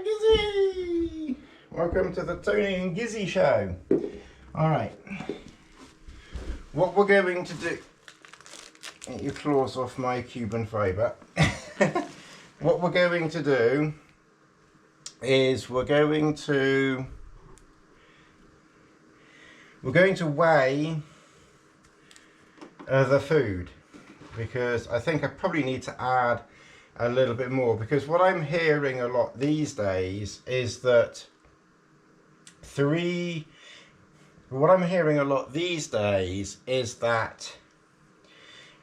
Gizzy! Welcome to the Tony and Gizzy show. Alright, what we're going to do, get your claws off my Cuban fibre. What we're going to do is we're going to weigh the food, because I think I probably need to add a little bit more, because what I'm hearing a lot these days is that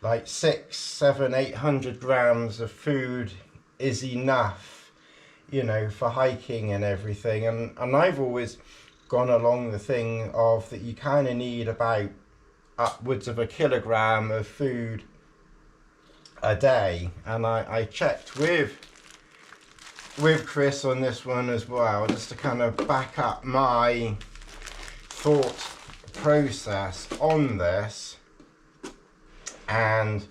like 600, 700, 800 grams of food is enough, you know, for hiking and everything, and I've always gone along the thing of that you kind of need about upwards of 1 kilogram of food a day. And I checked with Chris on this one as well, just to kind of back up my thought process on this, and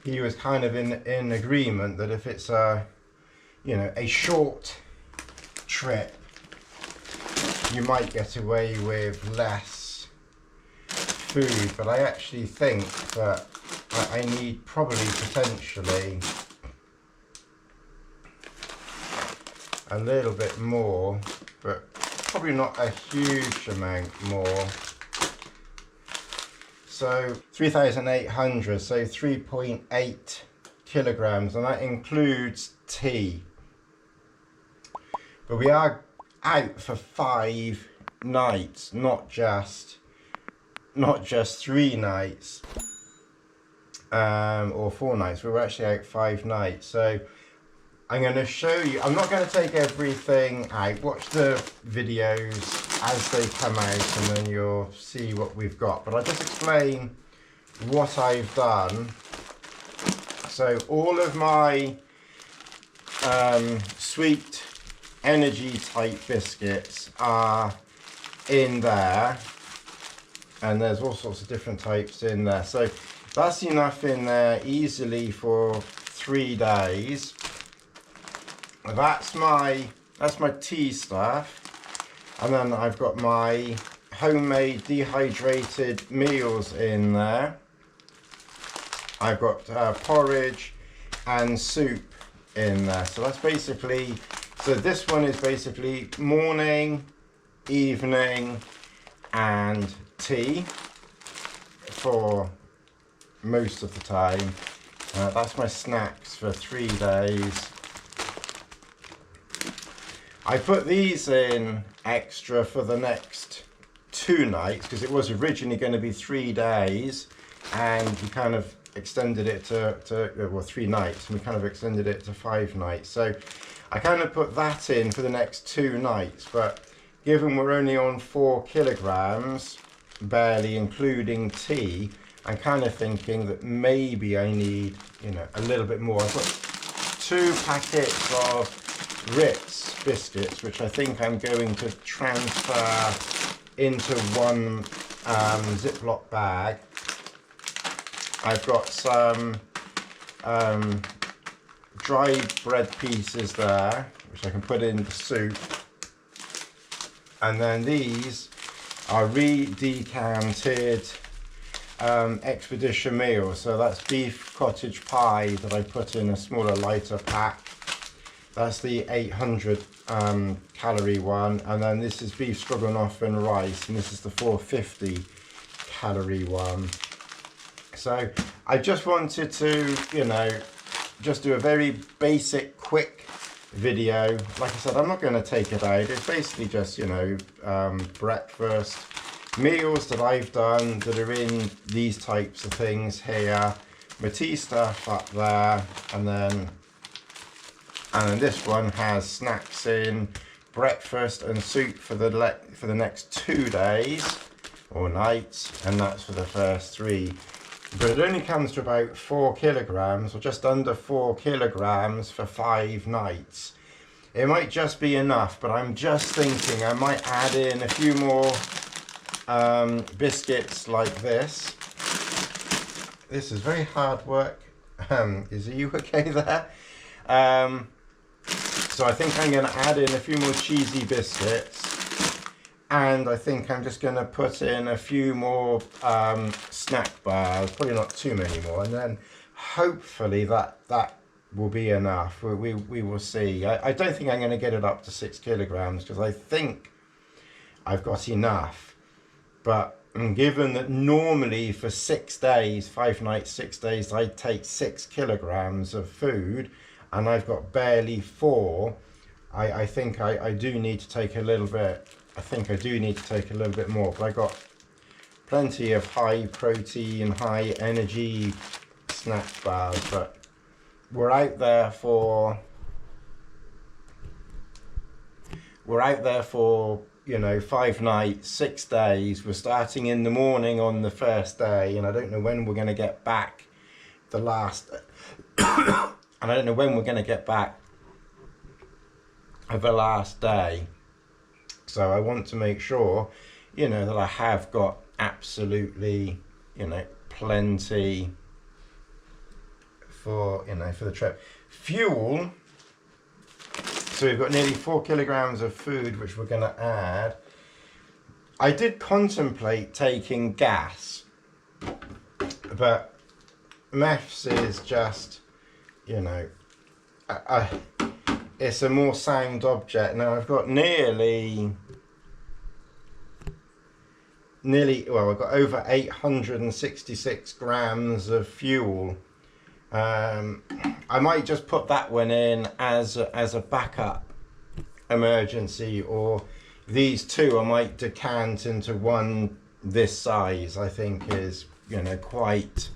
he was kind of in agreement that if it's a short trip, you might get away with less food, but I actually think that I need probably potentially a little bit more, but probably not a huge amount more. So 3,800, so 3.8 kilograms, and that includes tea. But we are out for 5 nights, not just 3 nights. Or 4 nights. We were actually out 5 nights. So I'm going to show you, I'm not going to take everything out. Watch the videos as they come out and then you'll see what we've got. But I'll just explain what I've done. So all of my sweet energy type biscuits are in there, and there's all sorts of different types in there. So that's enough in there easily for 3 days. That's my tea stuff, and then I've got my homemade dehydrated meals in there. I've got porridge and soup in there. So that's basically, so this one is basically morning, evening, and tea for most of the time. That's my snacks for 3 days. I put these in extra for the next 2 nights because it was originally going to be 3 days, and we kind of extended it to 3 nights, and we kind of extended it to 5 nights. So I kind of put that in for the next 2 nights, but given we're only on 4 kilograms, barely including tea, I'm kind of thinking that maybe I need, a little bit more. I've got 2 packets of Ritz biscuits, which I think I'm going to transfer into one Ziploc bag. I've got some dried bread pieces there, which I can put in the soup. And then these are re-decanted expedition meals. So that's beef cottage pie that I put in a smaller, lighter pack. That's the 800 calorie one, and then this is beef stroganoff and rice, and this is the 450 calorie one. So I just wanted to, just do a very basic, quick video. Like I said, I'm not going to take it out. It's basically just, breakfast meals that I've done that are in these types of things here. My tea stuff up there, and then this one has snacks in, breakfast and soup for the next 2 days or nights, and that's for the first 3. But it only comes to about 4 kilograms, or just under 4 kilograms for 5 nights. It might just be enough, but I'm just thinking I might add in a few more biscuits like this. This is very hard work. Is you okay there? So I think I'm going to add in a few more cheesy biscuits, and I think I'm just going to put in a few more snack bars, probably not too many more, and then hopefully that will be enough. We will see. I don't think I'm going to get it up to 6 kilograms because I think I've got enough, but given that normally for 6 days, 5 nights, 6 days, I take 6 kilograms of food and I've got barely 4, I think I do need to take a little bit. I think I do need to take a little bit more, but I got plenty of high protein, high energy snack bars. But we're out there for you know, 5 nights, 6 days. We're starting in the morning on the first day, and I don't know when we're going to get back the last and I don't know when we're going to get back the last day. So I want to make sure, you know, that I have got absolutely, you know, plenty for, you know, for the trip. Fuel. So we've got nearly 4 kilograms of food, which we're going to add. I did contemplate taking gas, but MEFS is just, you know, it's a more sound object. Now I've got nearly, well, I've got over 866 grams of fuel. I might just put that one in as a backup emergency, or these two I might decant into one this size. I think is, you know, quite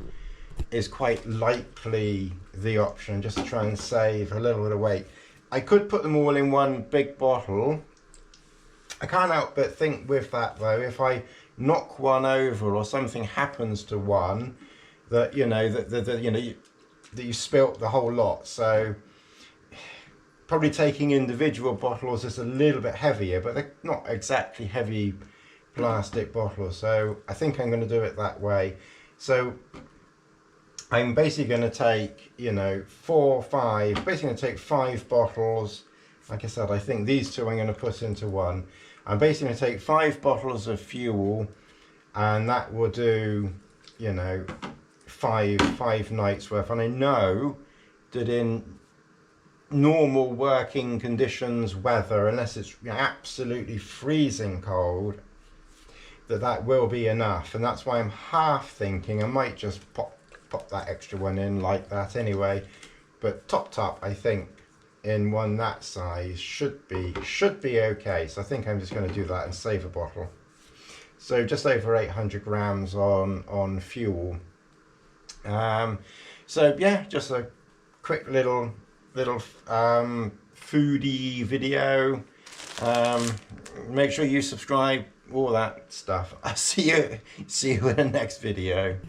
likely the option, just to try and save a little bit of weight. I could put them all in one big bottle. I can't help but think with that though, if I knock one over or something happens to one, that, you know, that you know, that you spilt the whole lot. So probably taking individual bottles is a little bit heavier, but they're not exactly heavy plastic bottles. So I think I'm going to do it that way. So I'm basically going to take, you know, 4 or 5, basically going to take 5 bottles. Like I said, I think these two I'm going to put into one. I'm basically going to take 5 bottles of fuel, and that will do, you know, 5 nights worth. And I know that in normal working conditions, weather, unless it's, you know, absolutely freezing cold, that will be enough. And that's why I'm half thinking I might just pop that extra one in like that anyway. But top I think in one that size should be okay. So I think I'm just going to do that and save a bottle. So just over 800 grams on fuel. So yeah, just a quick little foodie video. Make sure you subscribe, all that stuff. I'll see you in the next video.